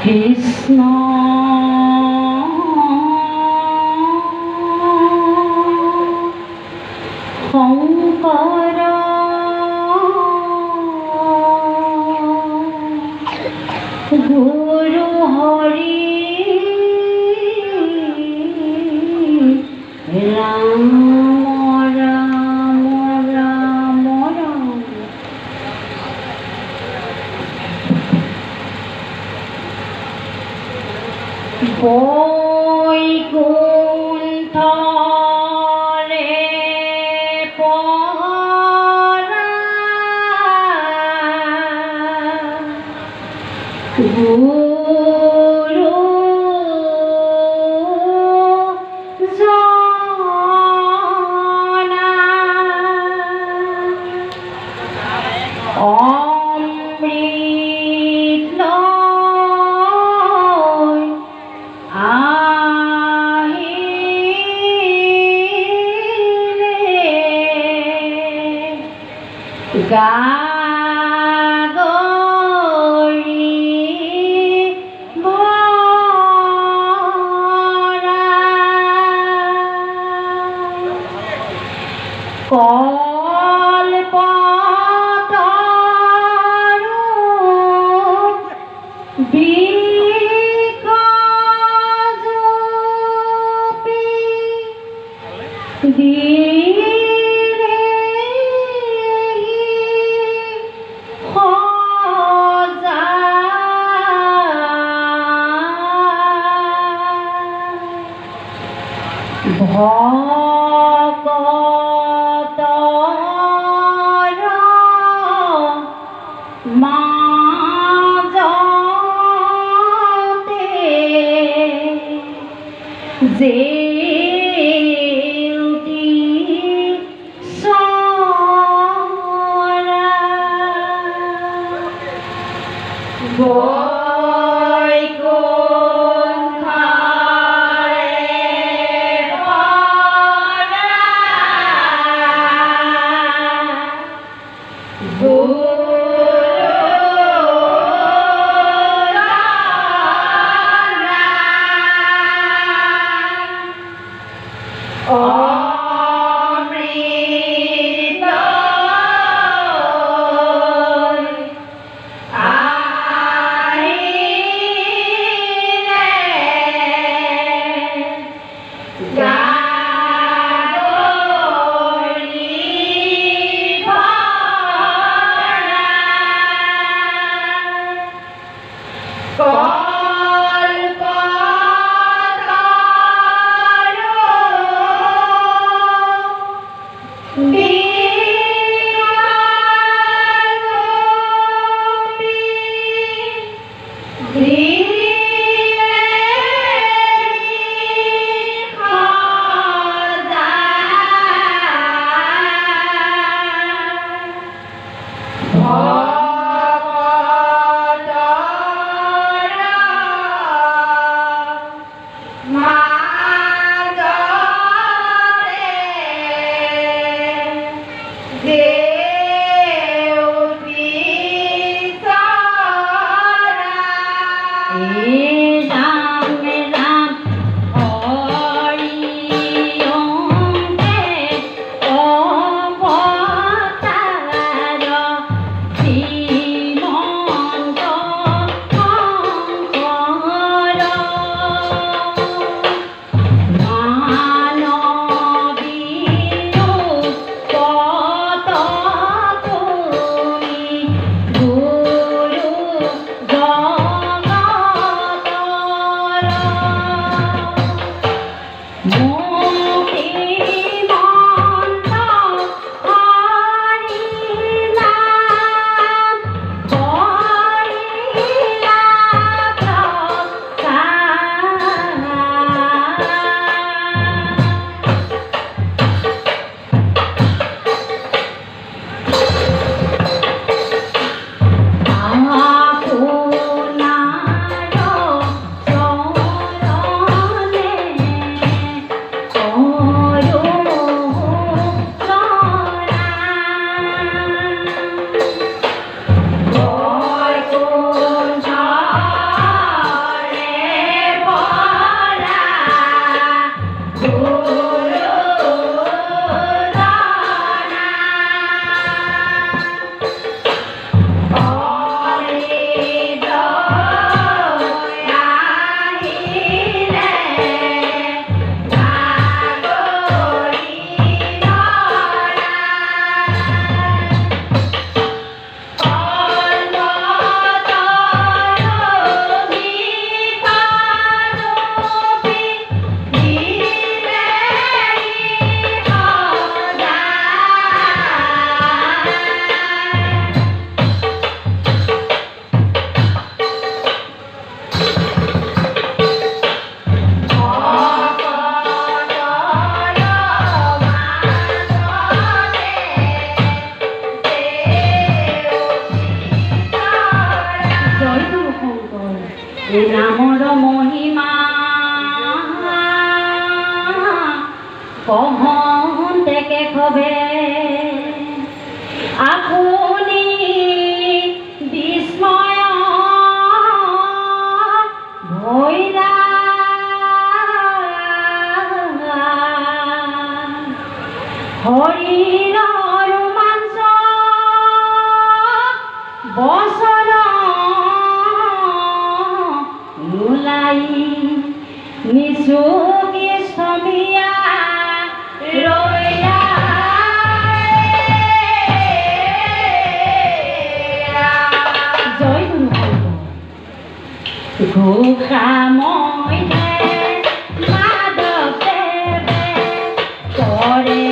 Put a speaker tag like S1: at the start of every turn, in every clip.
S1: কৃষ্ণ শংকৰ গুৰু হৰি ৰাম ৰাম ৰাম ৰাম বৈকুণ্ঠৰে পৰা গুৰু জনা অমৃত লৈ আহিলে গাগৰি ভৰা কল্পতৰু বৃক্ষজোপি ভকতৰ মাজতে জেউতি চৰা অমৃত আহিলে গাগৰি ভৰা এই নামৰ মহিমা কহন্তে কেশৱে আপুনি বিস্ময় ভৈৰা হৰিৰ মাংস বচন নোলাই নিচুকি স্থমিয়া ৰৈয়া জয় গুৰু ঘোষা মই মাধৱ দেৱে কৰে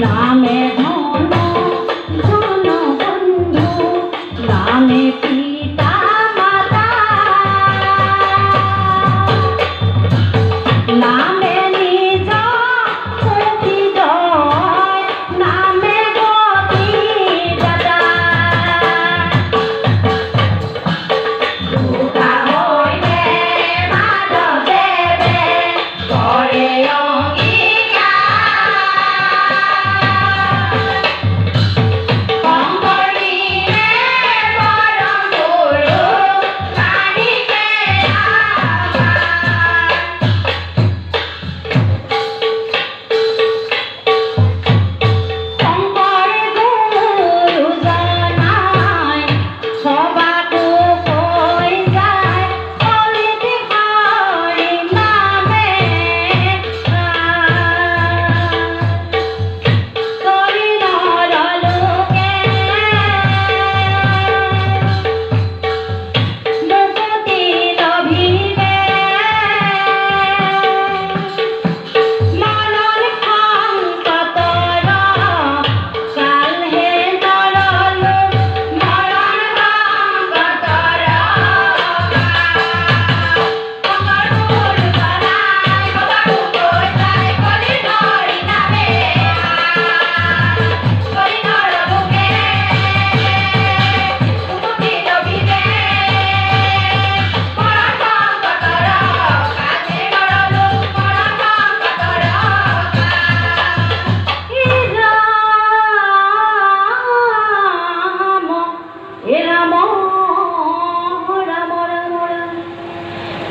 S1: নামে ধন জন বন্ধু নামে পিতা মাতা নামে নিজ হৃদয় নামে গতি দাদা দুটা হইলে মাধৱ দেৱে কৰে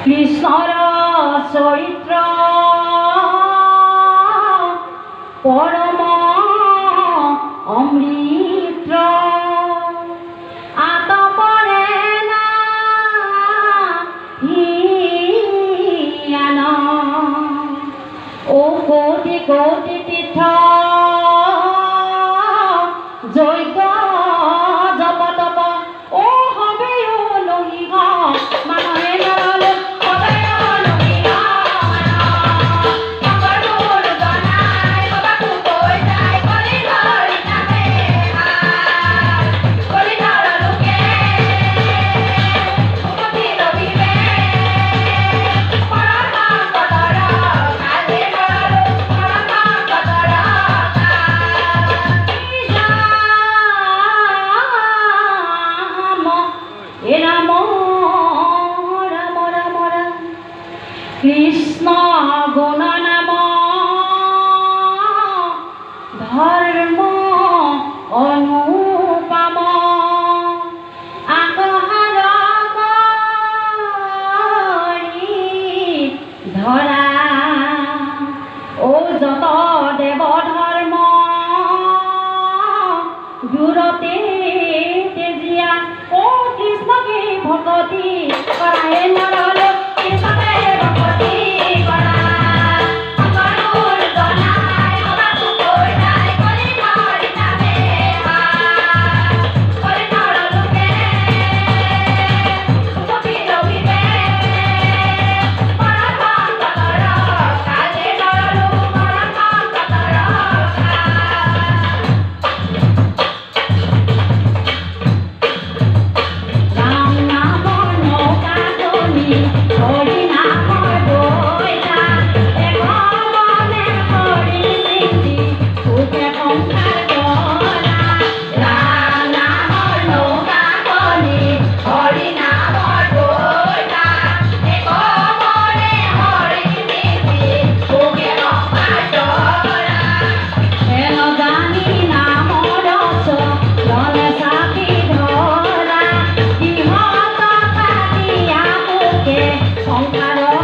S1: কৃষ্ণৰ চৰিত্ৰ পৰম অমৃত আতপৰে না হিয়ান ও কোটি কোটি তীৰ্থ যজ্ঞ জপ তপ ও হবে লোহিত মানুহে নৰলে কৃষ্ণ গুণ নাম ধৰ্ম অনুপম আকহাৰ কৰি ধৰা ও যত দেৱ ধৰ্ম দূৰতে তেজিয়া ও কৃষ্ণকে ভকতি কৰায়ে নৰলো কৃষ্ণকে ভকতি কৰা সকলোৰ জনাই সবাতো কৈ যায় কৰি ধৰি নামে কৰি নৰলোকে সুখী ৰহিবে পৰম পতৰ কাজে নৰলো পৰম পতৰ ৰাম নামৰ নৌকা ধনি হৰি নামৰ বৈঠা এক মনে হৰি চিন্তি সুখে সংসাৰ কৰা ৰাম নামৰ নৌকা ধনি হৰি নামৰ বৈঠা এক মনে হৰি চিন্তি সুখে সংসাৰ কৰা হেন জানি নামৰ ৰস ললে চাকি ধৰা ইহঁত কাটিয়া মুখে সংসাৰৰ